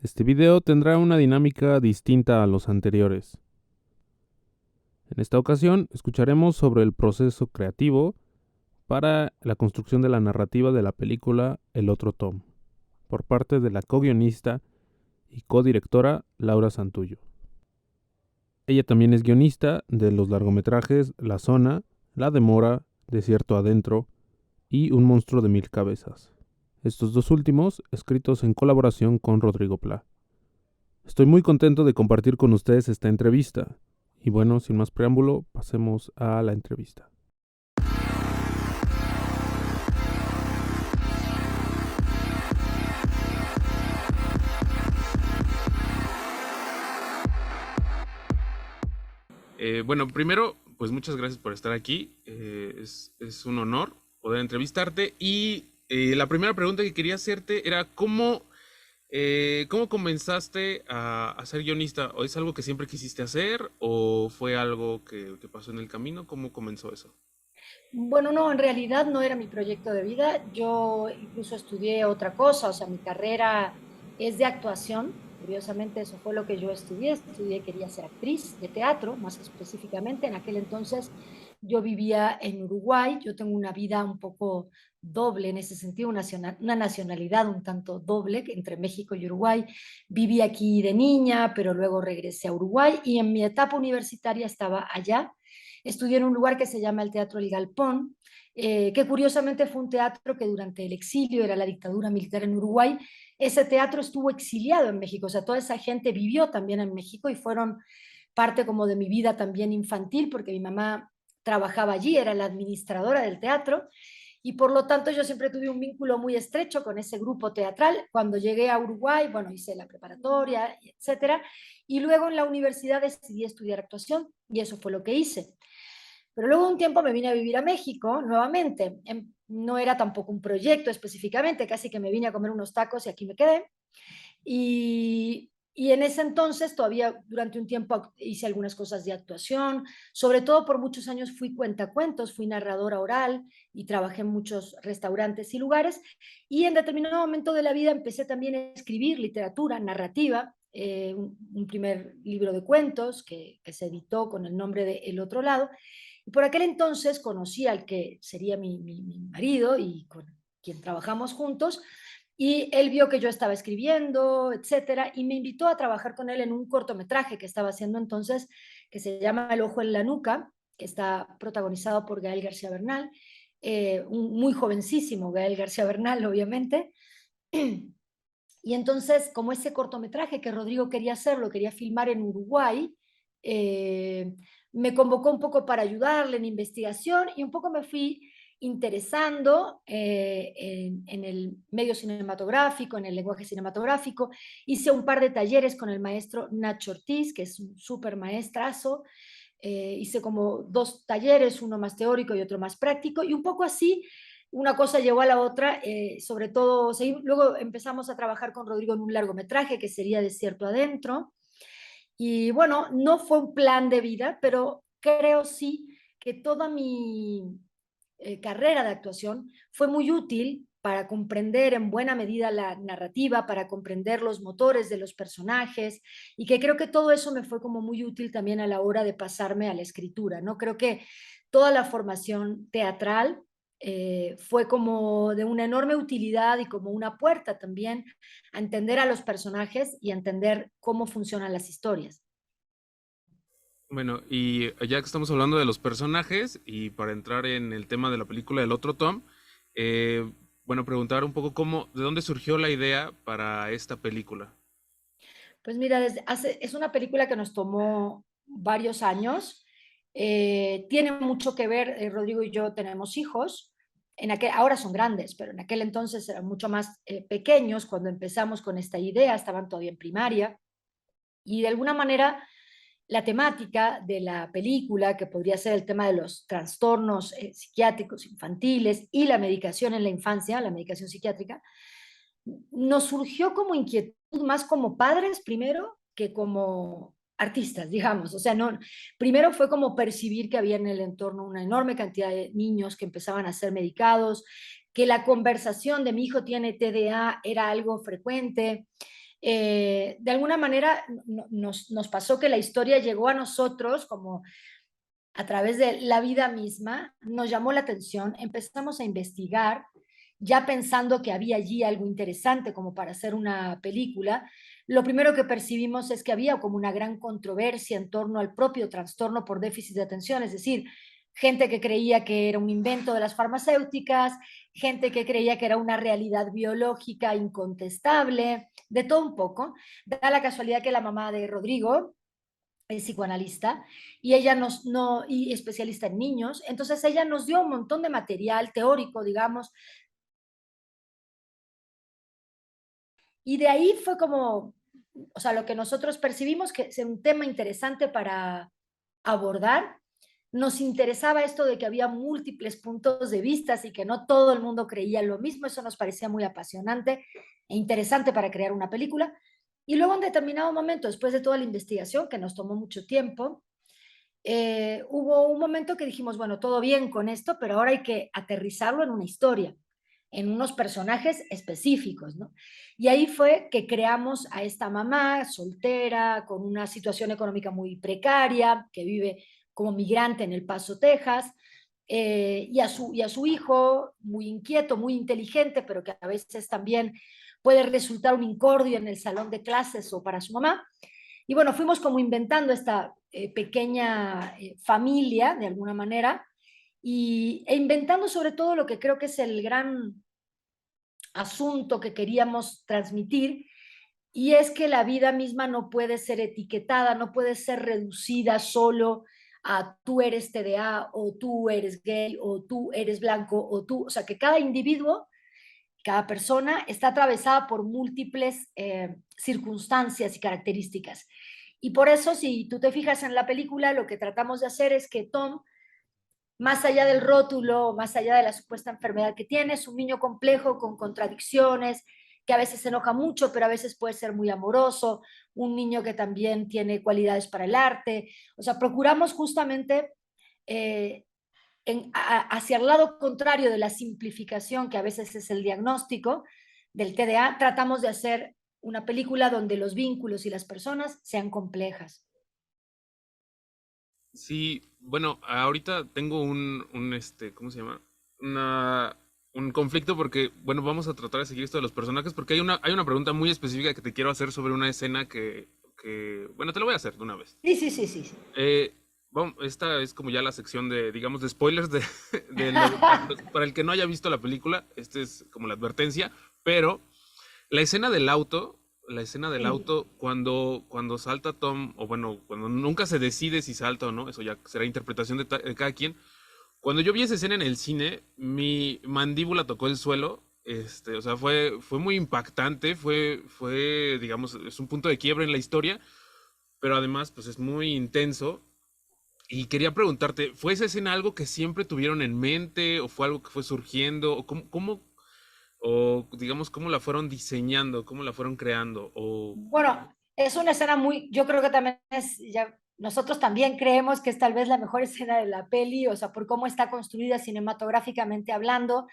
Este video tendrá una dinámica distinta a los anteriores. En esta ocasión escucharemos sobre el proceso creativo para la construcción de la narrativa de la película El otro Tom, por parte de la co-guionista y codirectora Laura Santullo. Ella también es guionista de los largometrajes La Zona, La Demora, Desierto Adentro y Un monstruo de mil cabezas. Estos dos últimos escritos en colaboración con Rodrigo Pla. Estoy muy contento de compartir con ustedes esta entrevista. Y bueno, sin más preámbulo, pasemos a la entrevista. Bueno, primero, pues muchas gracias por estar aquí. Es un honor poder entrevistarte. Y la primera pregunta que quería hacerte era ¿cómo comenzaste a ser guionista? ¿O es algo que siempre quisiste hacer o fue algo que pasó en el camino? ¿Cómo comenzó eso? Bueno, no, en realidad no era mi proyecto de vida. Yo incluso estudié otra cosa, o sea, mi carrera es de actuación. Curiosamente, eso fue lo que yo estudié. Estudié, quería ser actriz de teatro, más específicamente. En aquel entonces yo vivía en Uruguay. Yo tengo una vida un poco doble en ese sentido, una nacionalidad un tanto doble entre México y Uruguay. Viví aquí de niña, pero luego regresé a Uruguay y en mi etapa universitaria estaba allá. Estudié en un lugar que se llama el Teatro El Galpón, que curiosamente fue un teatro que durante el exilio, era la dictadura militar en Uruguay, ese teatro estuvo exiliado en México, o sea, toda esa gente vivió también en México y fueron parte como de mi vida también infantil, porque mi mamá trabajaba allí, era la administradora del teatro, y por lo tanto yo siempre tuve un vínculo muy estrecho con ese grupo teatral. Cuando llegué a Uruguay, bueno, hice la preparatoria, etcétera, y luego en la universidad decidí estudiar actuación, y eso fue lo que hice. Pero luego de un tiempo me vine a vivir a México nuevamente. No era tampoco un proyecto específicamente, casi que me vine a comer unos tacos y aquí me quedé. Y en ese entonces todavía durante un tiempo hice algunas cosas de actuación, sobre todo por muchos años fui cuentacuentos, fui narradora oral y trabajé en muchos restaurantes y lugares. Y en determinado momento de la vida empecé también a escribir literatura, narrativa, un primer libro de cuentos que se editó con el nombre de El Otro Lado. Y por aquel entonces conocí al que sería mi marido y con quien trabajamos juntos, y él vio que yo estaba escribiendo, etcétera, y me invitó a trabajar con él en un cortometraje que estaba haciendo entonces, que se llama El ojo en la nuca, que está protagonizado por Gael García Bernal, un muy jovencísimo Gael García Bernal, obviamente. Y entonces, como ese cortometraje que Rodrigo quería hacer, lo quería filmar en Uruguay, eh, me convocó un poco para ayudarle en investigación y un poco me fui interesando en el medio cinematográfico, en el lenguaje cinematográfico. Hice un par de talleres con el maestro Nacho Ortiz, que es un súper maestrazo. Hice como dos talleres, uno más teórico y otro más práctico, y un poco así una cosa llevó a la otra, sobre todo, luego empezamos a trabajar con Rodrigo en un largometraje que sería Desierto Adentro, y bueno, no fue un plan de vida, pero creo sí que toda mi carrera de actuación fue muy útil para comprender en buena medida la narrativa, para comprender los motores de los personajes, y que creo que todo eso me fue como muy útil también a la hora de pasarme a la escritura, ¿no? Creo que toda la formación teatral fue como de una enorme utilidad y como una puerta también a entender a los personajes y a entender cómo funcionan las historias. Bueno, y ya que estamos hablando de los personajes y para entrar en el tema de la película El otro Tom, eh, bueno, preguntar un poco de dónde surgió la idea para esta película. Pues mira, es una película que nos tomó varios años. Tiene mucho que ver, Rodrigo y yo tenemos hijos. Ahora son grandes, pero en aquel entonces eran mucho más pequeños cuando empezamos con esta idea, estaban todavía en primaria. Y de alguna manera la temática de la película, que podría ser el tema de los trastornos psiquiátricos infantiles y la medicación en la infancia, la medicación psiquiátrica, nos surgió como inquietud más como padres primero que como artistas, digamos. O sea, no, primero fue como percibir que había en el entorno una enorme cantidad de niños que empezaban a ser medicados, que la conversación de mi hijo tiene TDA era algo frecuente, De alguna manera nos pasó que la historia llegó a nosotros como a través de la vida misma, nos llamó la atención, empezamos a investigar, ya pensando que había allí algo interesante como para hacer una película. Lo primero que percibimos es que había como una gran controversia en torno al propio trastorno por déficit de atención, es decir, gente que creía que era un invento de las farmacéuticas, gente que creía que era una realidad biológica incontestable, de todo un poco. Da la casualidad que la mamá de Rodrigo es psicoanalista y ella y especialista en niños, entonces ella nos dio un montón de material teórico, digamos, y de ahí fue como, o sea, lo que nosotros percibimos que es un tema interesante para abordar. Nos interesaba esto de que había múltiples puntos de vista y que no todo el mundo creía lo mismo, eso nos parecía muy apasionante e interesante para crear una película. Y luego en determinado momento, después de toda la investigación, que nos tomó mucho tiempo, hubo un momento que dijimos, bueno, todo bien con esto, pero ahora hay que aterrizarlo en una historia, en unos personajes específicos, ¿no? Y ahí fue que creamos a esta mamá soltera, con una situación económica muy precaria, que vive como migrante en El Paso, Texas, y a su hijo, muy inquieto, muy inteligente, pero que a veces también puede resultar un incordio en el salón de clases o para su mamá. Y bueno, fuimos como inventando esta pequeña familia, de alguna manera, e inventando sobre todo lo que creo que es el gran asunto que queríamos transmitir, y es que la vida misma no puede ser etiquetada, no puede ser reducida solo a tú eres TDA o tú eres gay o tú eres blanco o tú, o sea, que cada individuo, cada persona está atravesada por múltiples circunstancias y características. Y por eso, si tú te fijas en la película, lo que tratamos de hacer es que Tom, más allá del rótulo, más allá de la supuesta enfermedad que tiene, es un niño complejo con contradicciones, que a veces se enoja mucho, pero a veces puede ser muy amoroso, un niño que también tiene cualidades para el arte. O sea, procuramos justamente eh, hacia el lado contrario de la simplificación, que a veces es el diagnóstico del TDA, tratamos de hacer una película donde los vínculos y las personas sean complejas. Sí, bueno, ahorita tengo ¿cómo se llama? Una, un conflicto porque, bueno, vamos a tratar de seguir esto de los personajes porque hay una pregunta muy específica que te quiero hacer sobre una escena bueno, te lo voy a hacer de una vez. Sí, sí, sí, sí. Sí. Bueno, esta es como ya la sección de, digamos, de spoilers para el que no haya visto la película, esta es como la advertencia, pero la escena del auto, la escena del Sí. auto, cuando salta Tom, o bueno, cuando nunca se decide si salta o no, eso ya será interpretación de cada quien. Cuando yo vi esa escena en el cine, mi mandíbula tocó el suelo. O sea, fue muy impactante, digamos, es un punto de quiebre en la historia, pero además, pues es muy intenso. Y quería preguntarte, ¿fue esa escena algo que siempre tuvieron en mente o fue algo que fue surgiendo? ¿O o digamos, cómo la fueron diseñando, cómo la fueron creando? O Bueno, es una escena muy, yo creo que también es, ya, nosotros también creemos que es tal vez la mejor escena de la peli, o sea, por cómo está construida cinematográficamente hablando,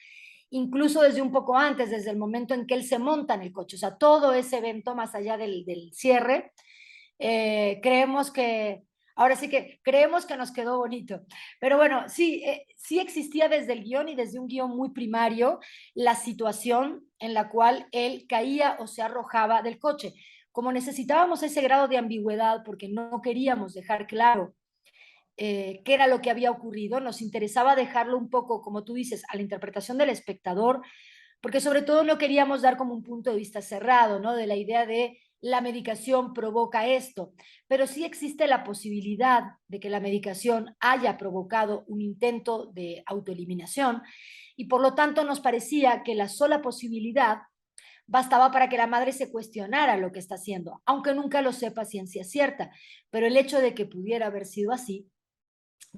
incluso desde un poco antes, desde el momento en que él se monta en el coche, o sea, todo ese evento más allá del cierre, creemos que, ahora sí que creemos que nos quedó bonito. Pero bueno, sí, sí existía desde el guión y desde un guión muy primario la situación en la cual él caía o se arrojaba del coche. Como necesitábamos ese grado de ambigüedad porque no queríamos dejar claro qué era lo que había ocurrido, nos interesaba dejarlo un poco, como tú dices, a la interpretación del espectador, porque sobre todo no queríamos dar como un punto de vista cerrado, ¿no? De la idea de la medicación provoca esto, pero sí existe la posibilidad de que la medicación haya provocado un intento de autoeliminación y por lo tanto nos parecía que la sola posibilidad bastaba para que la madre se cuestionara lo que está haciendo, aunque nunca lo sepa ciencia cierta, pero el hecho de que pudiera haber sido así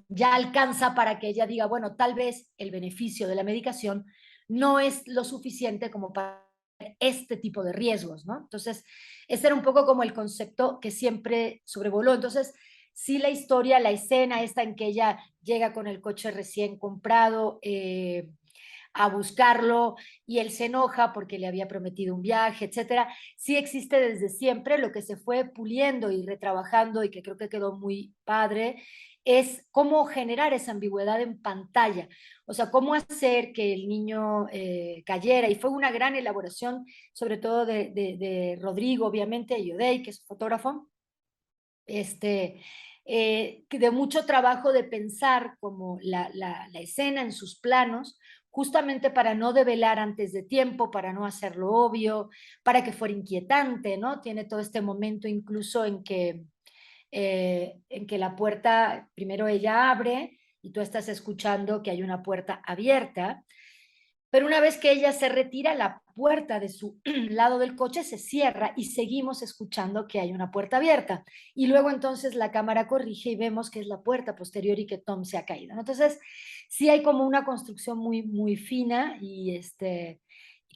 ya alcanza para que ella diga, bueno, tal vez el beneficio de la medicación no es lo suficiente como para este tipo de riesgos, ¿no? Entonces, ese era un poco como el concepto que siempre sobrevoló. Entonces, sí la historia, la escena esta en que ella llega con el coche recién comprado a buscarlo y él se enoja porque le había prometido un viaje, etcétera. Sí existe desde siempre, lo que se fue puliendo y retrabajando y que creo que quedó muy padre es cómo generar esa ambigüedad en pantalla, o sea, cómo hacer que el niño cayera, y fue una gran elaboración, sobre todo de Rodrigo, obviamente, y Yodei, que es fotógrafo, de mucho trabajo de pensar como la escena en sus planos, justamente para no develar antes de tiempo, para no hacerlo obvio, para que fuera inquietante, ¿no? Tiene todo este momento incluso en que la puerta, primero ella abre y tú estás escuchando que hay una puerta abierta, pero una vez que ella se retira, la puerta de su lado del coche se cierra y seguimos escuchando que hay una puerta abierta. Y luego entonces la cámara corrige y vemos que es la puerta posterior y que Tom se ha caído. Entonces, sí hay como una construcción muy, muy fina y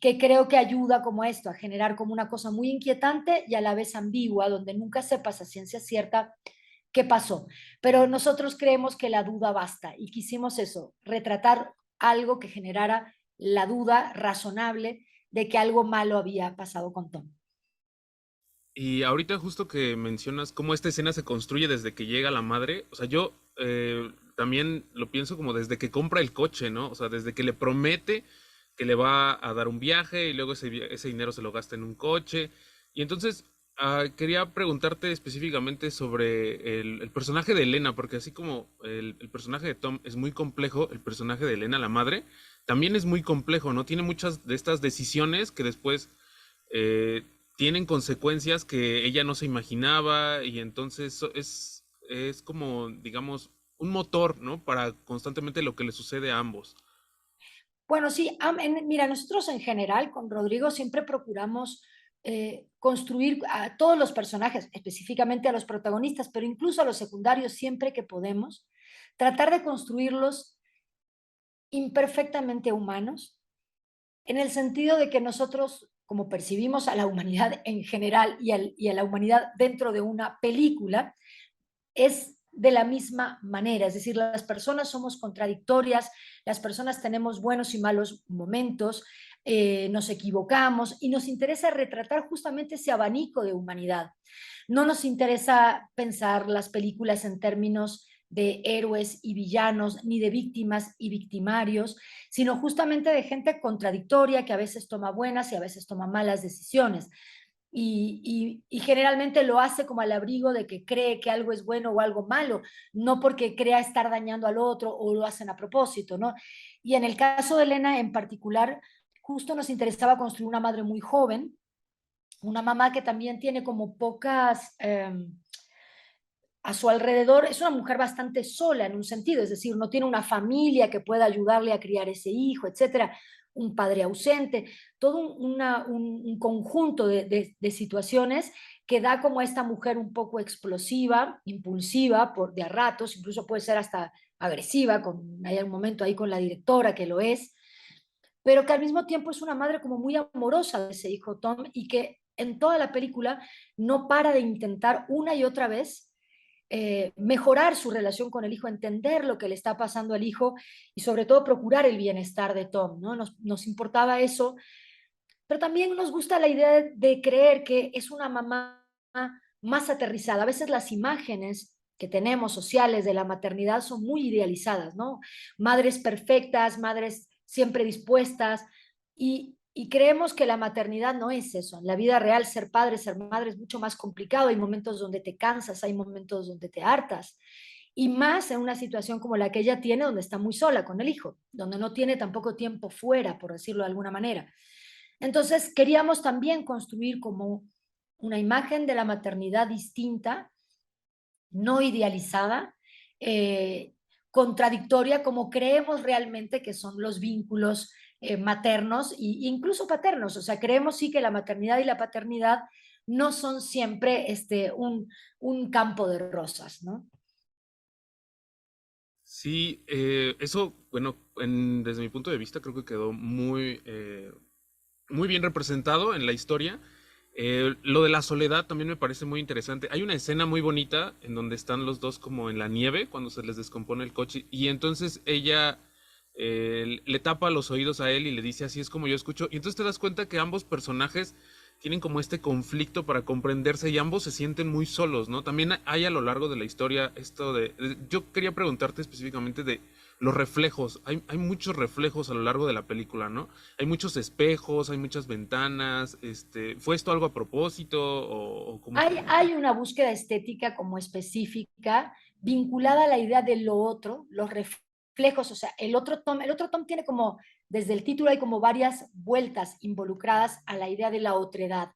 que creo que ayuda como esto, a generar como una cosa muy inquietante y a la vez ambigua, donde nunca sepas a ciencia cierta qué pasó. Pero nosotros creemos que la duda basta y quisimos eso, retratar algo que generara la duda razonable de que algo malo había pasado con Tom. Y ahorita justo que mencionas cómo esta escena se construye desde que llega la madre, o sea, yo también lo pienso como desde que compra el coche, ¿no? O sea, desde que le promete que le va a dar un viaje y luego ese dinero se lo gasta en un coche. Y entonces quería preguntarte específicamente sobre el personaje de Elena, porque así como el personaje de Tom es muy complejo, el personaje de Elena, la madre, también es muy complejo, ¿no? Tiene muchas de estas decisiones que después eh, tienen consecuencias que ella no se imaginaba y entonces es como, digamos, un motor, ¿no? Para constantemente lo que le sucede a ambos. Bueno, sí, mira, nosotros en general con Rodrigo siempre procuramos construir a todos los personajes, específicamente a los protagonistas, pero incluso a los secundarios siempre que podemos, tratar de construirlos imperfectamente humanos, en el sentido de que nosotros, como percibimos a la humanidad en general y a la humanidad dentro de una película, es de la misma manera, es decir, las personas somos contradictorias, las personas tenemos buenos y malos momentos, nos equivocamos y nos interesa retratar justamente ese abanico de humanidad. No nos interesa pensar las películas en términos de héroes y villanos, ni de víctimas y victimarios, sino justamente de gente contradictoria que a veces toma buenas y a veces toma malas decisiones. Y generalmente lo hace como al abrigo de que cree que algo es bueno o algo malo, no porque crea estar dañando al otro o lo hacen a propósito, ¿no? Y en el caso de Elena en particular, justo nos interesaba construir una madre muy joven, una mamá que también tiene como pocas a su alrededor, es una mujer bastante sola en un sentido, es decir, no tiene una familia que pueda ayudarle a criar ese hijo, etcétera, un padre ausente, todo un conjunto de situaciones que da como a esta mujer un poco explosiva, impulsiva de a ratos, incluso puede ser hasta agresiva, hay un momento ahí con la directora que lo es, pero que al mismo tiempo es una madre como muy amorosa de ese hijo Tom y que en toda la película no para de intentar una y otra vez mejorar su relación con el hijo, entender lo que le está pasando al hijo y sobre todo procurar el bienestar de Tom, ¿no? Nos importaba eso, pero también nos gusta la idea de creer que es una mamá más aterrizada. A veces las imágenes que tenemos sociales de la maternidad son muy idealizadas, ¿no? Madres perfectas, madres siempre dispuestas, y creemos que la maternidad no es eso. En la vida real, ser padre, ser madre es mucho más complicado. Hay momentos donde te cansas, hay momentos donde te hartas. Y más en una situación como la que ella tiene, donde está muy sola con el hijo, donde no tiene tampoco tiempo fuera, por decirlo de alguna manera. Entonces, queríamos también construir como una imagen de la maternidad distinta, no idealizada, eh, contradictoria, como creemos realmente que son los vínculos maternos e incluso paternos. O sea, creemos sí que la maternidad y la paternidad no son siempre un campo de rosas, ¿no? Sí, eso, bueno, desde mi punto de vista creo que quedó muy bien representado en la historia. Lo de la soledad también me parece muy interesante. Hay una escena muy bonita en donde están los dos como en la nieve cuando se les descompone el coche y entonces ella le tapa los oídos a él y le dice así es como yo escucho. Y entonces te das cuenta que ambos personajes tienen como este conflicto para comprenderse y ambos se sienten muy solos, ¿no? También hay a lo largo de la historia esto yo quería preguntarte específicamente de los reflejos. Hay muchos reflejos a lo largo de la película, ¿no? Hay muchos espejos, hay muchas ventanas. ¿Fue esto algo a propósito o cómo estuvo? Hay una búsqueda estética como específica vinculada a la idea de lo otro, los reflejos, o sea, el otro tom tiene como, desde el título hay como varias vueltas involucradas a la idea de la otredad.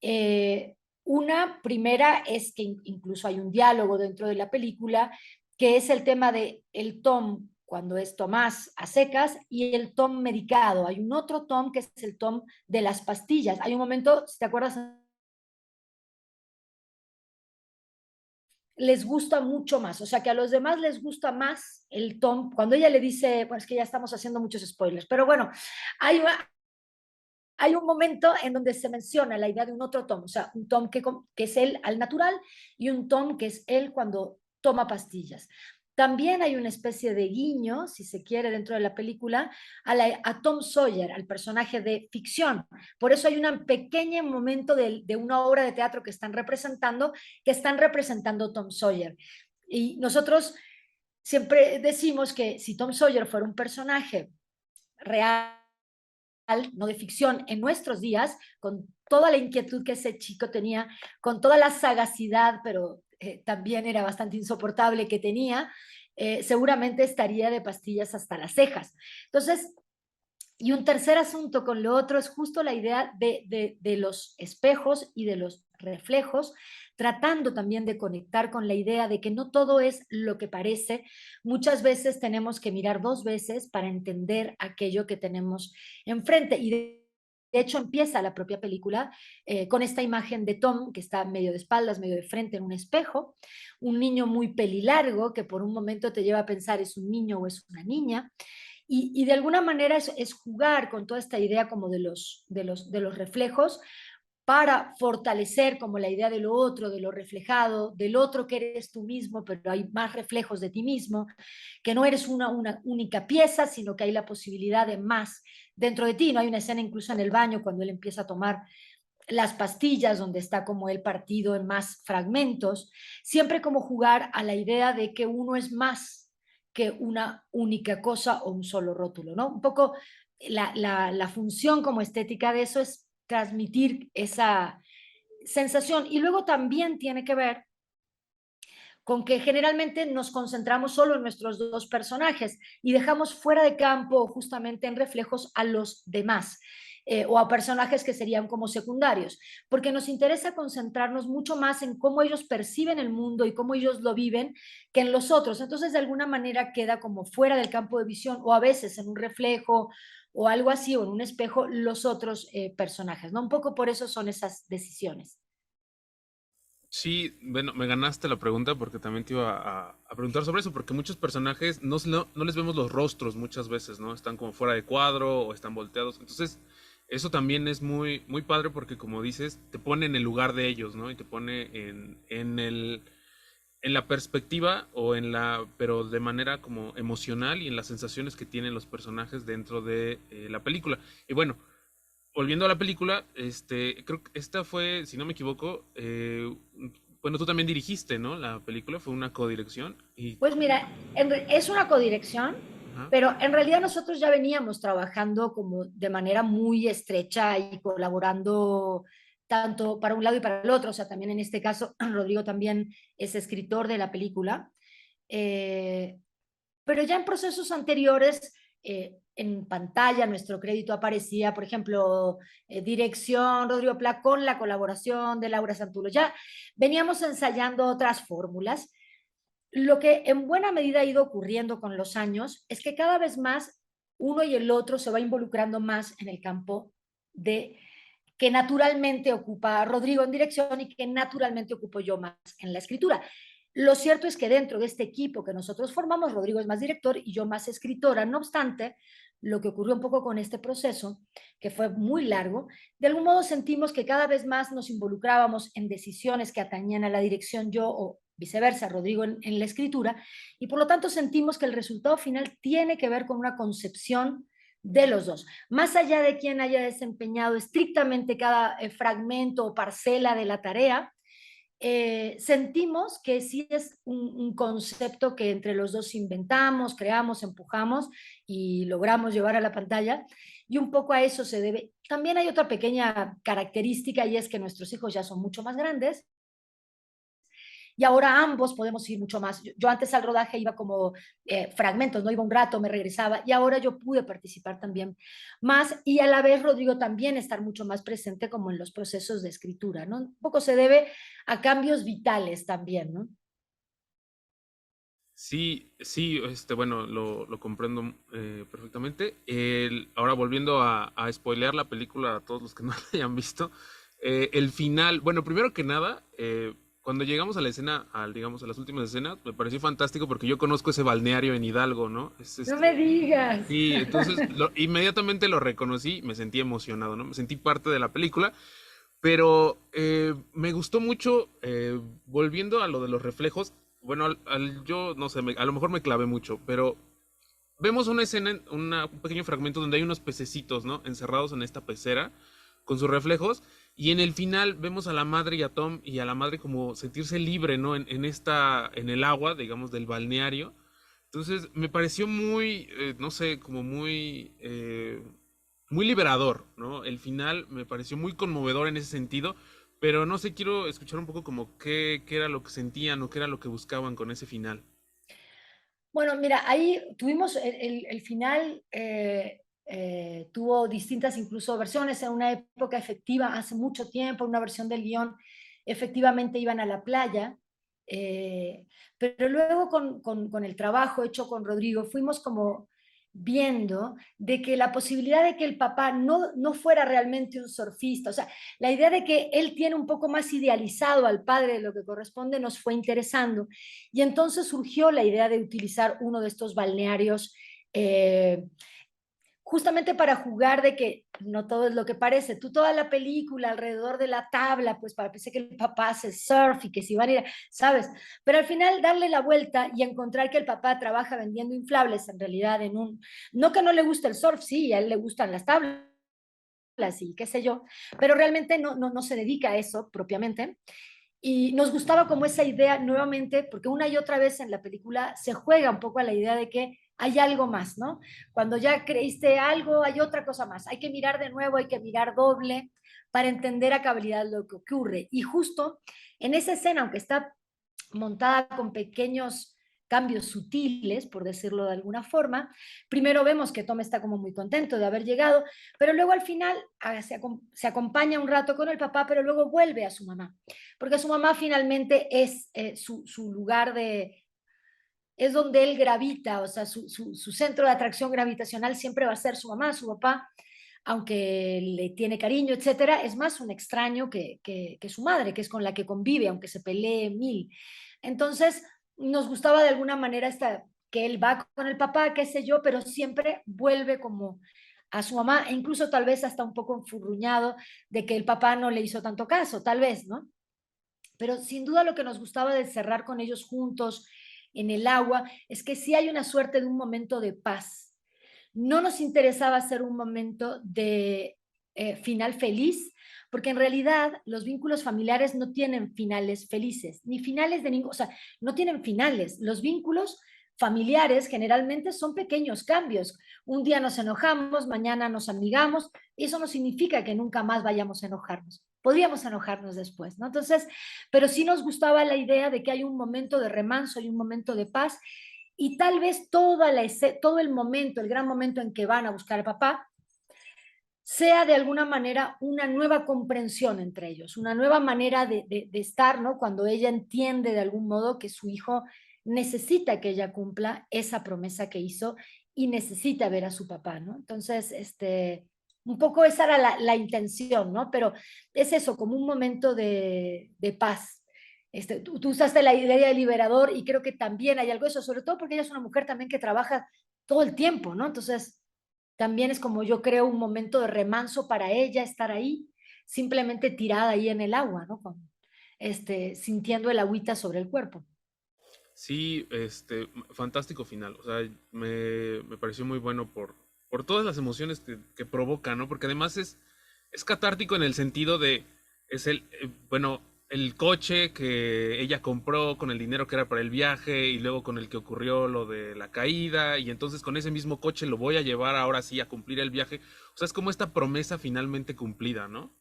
Eh, una primera es que incluso hay un diálogo dentro de la película, que es el tema de el Tom cuando es Tomás a secas y el Tom medicado. Hay un otro Tom que es el Tom de las pastillas. Hay un momento, si te acuerdas, les gusta mucho más, o sea que a los demás les gusta más el Tom, cuando ella le dice, bueno, es que ya estamos haciendo muchos spoilers, pero bueno, hay, hay un momento en donde se menciona la idea de un otro Tom, o sea, un Tom que es él al natural y un Tom que es él cuando toma pastillas. También hay una especie de guiño, si se quiere, dentro de la película, a Tom Sawyer, al personaje de ficción. Por eso hay un pequeño momento de una obra de teatro que están representando Tom Sawyer. Y nosotros siempre decimos que si Tom Sawyer fuera un personaje real, no de ficción, en nuestros días, con toda la inquietud que ese chico tenía, con toda la sagacidad, pero también era bastante insoportable que tenía, seguramente estaría de pastillas hasta las cejas. Entonces, y un tercer asunto con lo otro es justo la idea de los espejos y de los reflejos, tratando también de conectar con la idea de que no todo es lo que parece. Muchas veces tenemos que mirar dos veces para entender aquello que tenemos enfrente. Y de hecho empieza la propia película con esta imagen de Tom que está medio de espaldas, medio de frente en un espejo, un niño muy pelilargo que por un momento te lleva a pensar es un niño o es una niña, y de alguna manera es jugar con toda esta idea como de los reflejos para fortalecer como la idea de lo otro, de lo reflejado, del otro que eres tú mismo, pero hay más reflejos de ti mismo, que no eres una única pieza, sino que hay la posibilidad de más dentro de ti. No hay una escena incluso en el baño cuando él empieza a tomar las pastillas, donde está como él partido en más fragmentos, siempre como jugar a la idea de que uno es más que una única cosa o un solo rótulo, ¿no? Un poco la función como estética de eso es transmitir esa sensación. Y luego también tiene que ver con que generalmente nos concentramos solo en nuestros dos personajes y dejamos fuera de campo justamente en reflejos a los demás. O a personajes que serían como secundarios, porque nos interesa concentrarnos mucho más en cómo ellos perciben el mundo y cómo ellos lo viven que en los otros. Entonces, de alguna manera queda como fuera del campo de visión o a veces en un reflejo o algo así o en un espejo los otros personajes, ¿no? Un poco por eso son esas decisiones. Sí, bueno, me ganaste la pregunta porque también te iba a preguntar sobre eso, porque muchos personajes no les vemos los rostros muchas veces, ¿no? Están como fuera de cuadro o están volteados. Entonces, eso también es muy, muy padre porque, como dices, te pone en el lugar de ellos, ¿no? Y te pone en la perspectiva pero de manera como emocional y en las sensaciones que tienen los personajes dentro de la película. Y bueno, volviendo a la película, creo que esta fue, si no me equivoco, bueno, tú también dirigiste, ¿no? La película fue una codirección y, Pues mira, es una codirección, ajá, pero en realidad nosotros ya veníamos trabajando como de manera muy estrecha y colaborando tanto para un lado y para el otro. O sea, también en este caso, Rodrigo también es escritor de la película. Eh, pero ya en procesos anteriores, en pantalla, nuestro crédito aparecía, por ejemplo, dirección Rodrigo Pla con la colaboración de Laura Santulo. Ya veníamos ensayando otras fórmulas. Lo que en buena medida ha ido ocurriendo con los años es que cada vez más uno y el otro se va involucrando más en el campo de que naturalmente ocupa Rodrigo en dirección y que naturalmente ocupo yo más en la escritura. Lo cierto es que dentro de este equipo que nosotros formamos, Rodrigo es más director y yo más escritora. No obstante, lo que ocurrió un poco con este proceso, que fue muy largo, de algún modo sentimos que cada vez más nos involucrábamos en decisiones que atañían a la dirección yo viceversa, Rodrigo en la escritura, y por lo tanto sentimos que el resultado final tiene que ver con una concepción de los dos. Más allá de quien haya desempeñado estrictamente cada fragmento o parcela de la tarea, sentimos que sí es un concepto que entre los dos inventamos, creamos, empujamos y logramos llevar a la pantalla, y un poco a eso se debe. También hay otra pequeña característica, y es que nuestros hijos ya son mucho más grandes, y ahora ambos podemos ir mucho más. Yo antes al rodaje iba como fragmentos, no iba un rato, me regresaba, y ahora yo pude participar también más, y a la vez Rodrigo también estar mucho más presente como en los procesos de escritura, ¿no? Un poco se debe a cambios vitales también, ¿no? Sí, sí, bueno, lo comprendo perfectamente. Ahora volviendo a spoilear la película a todos los que no la hayan visto, el final, bueno, primero que nada, cuando llegamos a la escena, digamos, a las últimas escenas, me pareció fantástico porque yo conozco ese balneario en Hidalgo, ¿no? No me digas. Sí, entonces inmediatamente lo reconocí, me sentí emocionado, ¿no? Me sentí parte de la película, pero me gustó mucho, volviendo a lo de los reflejos, bueno, yo no sé, a lo mejor me clavé mucho, pero vemos una escena, un pequeño fragmento donde hay unos pececitos, ¿no? Encerrados en esta pecera con sus reflejos, y en el final vemos a la madre y a Tom y a la madre como sentirse libre, ¿no? En el agua, digamos, del balneario. Entonces me pareció muy, no sé, como muy liberador, ¿no? El final me pareció muy conmovedor en ese sentido, pero no sé, quiero escuchar un poco como qué era lo que sentían o qué era lo que buscaban con ese final. Bueno, mira, ahí tuvimos el final, tuvo distintas incluso versiones. En una época efectiva, hace mucho tiempo, una versión del guión, efectivamente iban a la playa, eh, pero luego con el trabajo hecho con Rodrigo fuimos como viendo de que la posibilidad de que el papá no fuera realmente un surfista, o sea, la idea de que él tiene un poco más idealizado al padre de lo que corresponde nos fue interesando. Y entonces surgió la idea de utilizar uno de estos balnearios, eh, justamente para jugar de que no todo es lo que parece. Tú toda la película alrededor de la tabla, pues parece que el papá hace surf y que si van a ir, ¿sabes? Pero al final darle la vuelta y encontrar que el papá trabaja vendiendo inflables en realidad en un, no que no le guste el surf, sí, a él le gustan las tablas y qué sé yo, pero realmente no se dedica a eso propiamente. Y nos gustaba como esa idea nuevamente, porque una y otra vez en la película se juega un poco a la idea de que hay algo más, ¿no? Cuando ya creíste algo, hay otra cosa más. Hay que mirar de nuevo, hay que mirar doble para entender a cabalidad lo que ocurre. Y justo en esa escena, aunque está montada con pequeños cambios sutiles, por decirlo de alguna forma. Primero vemos que Tom está como muy contento de haber llegado, pero luego al final se acompaña un rato con el papá, pero luego vuelve a su mamá, porque su mamá finalmente es su lugar de, es donde él gravita, o sea, su centro de atracción gravitacional siempre va a ser su mamá, su papá, aunque le tiene cariño, etcétera, es más un extraño que su madre, que es con la que convive, aunque se pelee mil. Entonces, nos gustaba de alguna manera que él va con el papá, qué sé yo, pero siempre vuelve como a su mamá, e incluso tal vez hasta un poco enfurruñado de que el papá no le hizo tanto caso, tal vez, ¿no? Pero sin duda lo que nos gustaba de cerrar con ellos juntos en el agua es que sí hay una suerte de un momento de paz. No nos interesaba hacer un momento de final feliz, porque en realidad los vínculos familiares no tienen finales felices, ni finales de ningún, o sea, no tienen finales. Los vínculos familiares generalmente son pequeños cambios. Un día nos enojamos, mañana nos amigamos, y eso no significa que nunca más vayamos a enojarnos. Podríamos enojarnos después, ¿no? Entonces, pero sí nos gustaba la idea de que hay un momento de remanso y un momento de paz, y tal vez todo el momento, el gran momento en que van a buscar al papá, sea de alguna manera una nueva comprensión entre ellos, una nueva manera de estar, ¿no? Cuando ella entiende de algún modo que su hijo necesita que ella cumpla esa promesa que hizo y necesita ver a su papá, ¿no? Entonces, un poco esa era la intención, ¿no? Pero es eso, como un momento de paz. Tú usaste la idea de liberador y creo que también hay algo de eso, sobre todo porque ella es una mujer también que trabaja todo el tiempo, ¿no? Entonces, también es como yo creo un momento de remanso para ella estar ahí, simplemente tirada ahí en el agua, ¿no? sintiendo el agüita sobre el cuerpo. Sí, fantástico final. O sea, me pareció muy bueno por todas las emociones que provoca, ¿no? Porque además es catártico en el sentido de, es bueno, el coche que ella compró con el dinero que era para el viaje y luego con el que ocurrió lo de la caída y entonces con ese mismo coche lo voy a llevar ahora sí a cumplir el viaje. O sea, es como esta promesa finalmente cumplida, ¿no?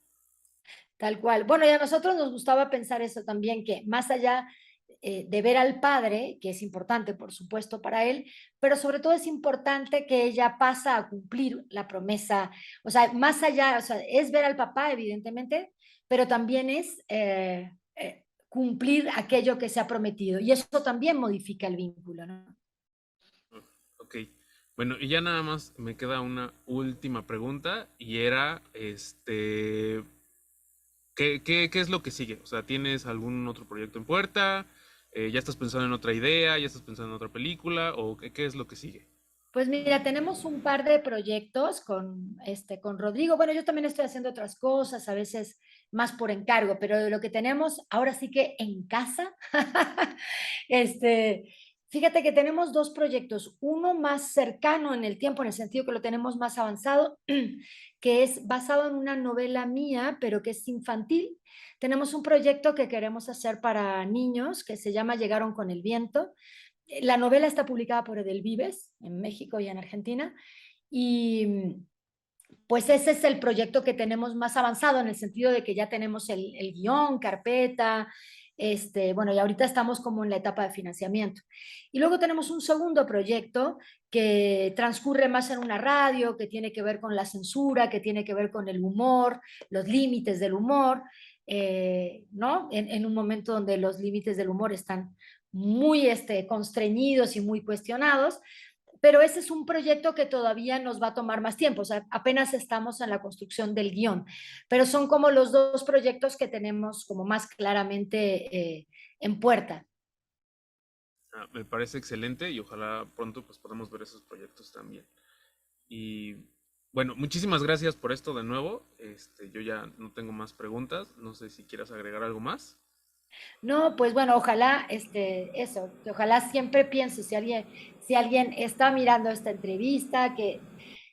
Tal cual. Bueno, y a nosotros nos gustaba pensar eso también, que más allá de ver al padre, que es importante, por supuesto, para él, pero sobre todo es importante que ella pasa a cumplir la promesa, o sea, más allá, o sea, es ver al papá, evidentemente, pero también es cumplir aquello que se ha prometido, y eso también modifica el vínculo, ¿no? Ok. Bueno, y ya nada más me queda una última pregunta y era, ¿qué es lo que sigue? O sea, ¿tienes algún otro proyecto en puerta? ¿Ya estás pensando en otra idea? ¿Ya estás pensando en otra película? ¿O qué es lo que sigue? Pues mira, tenemos un par de proyectos con Rodrigo. Bueno, yo también estoy haciendo otras cosas, a veces más por encargo, pero de lo que tenemos ahora sí que en casa, este, fíjate que tenemos dos proyectos, uno más cercano en el tiempo, en el sentido que lo tenemos más avanzado, que es basado en una novela mía, pero que es infantil. Tenemos un proyecto que queremos hacer para niños que se llama Llegaron con el viento. La novela está publicada por Edelvives en México y en Argentina y pues ese es el proyecto que tenemos más avanzado en el sentido de que ya tenemos el guión, carpeta, bueno, y ahorita estamos como en la etapa de financiamiento. Y luego tenemos un segundo proyecto que transcurre más en una radio, que tiene que ver con la censura, que tiene que ver con el humor, los límites del humor, ¿no? En un momento donde los límites del humor están muy constreñidos y muy cuestionados, pero ese es un proyecto que todavía nos va a tomar más tiempo, o sea, apenas estamos en la construcción del guión, pero son como los dos proyectos que tenemos como más claramente en puerta. Ah, me parece excelente y ojalá pronto pues podamos ver esos proyectos también. Y bueno, muchísimas gracias por esto de nuevo. Yo ya no tengo más preguntas. No sé si quieras agregar algo más. No, pues bueno, ojalá, eso, que ojalá siempre pienso, si alguien está mirando esta entrevista, que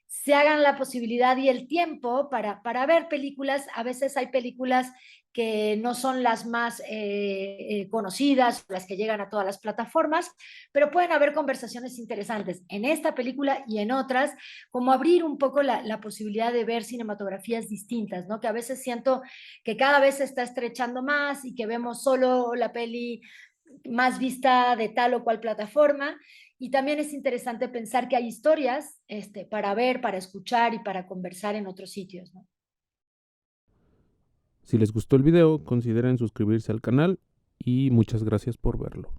se hagan la posibilidad y el tiempo para ver películas. A veces hay películas que no son las más conocidas, las que llegan a todas las plataformas, pero pueden haber conversaciones interesantes en esta película y en otras, como abrir un poco la posibilidad de ver cinematografías distintas, ¿no? Que a veces siento que cada vez se está estrechando más y que vemos solo la peli más vista de tal o cual plataforma. Y también es interesante pensar que hay historias para ver, para escuchar y para conversar en otros sitios, ¿no? Si les gustó el video, consideren suscribirse al canal y muchas gracias por verlo.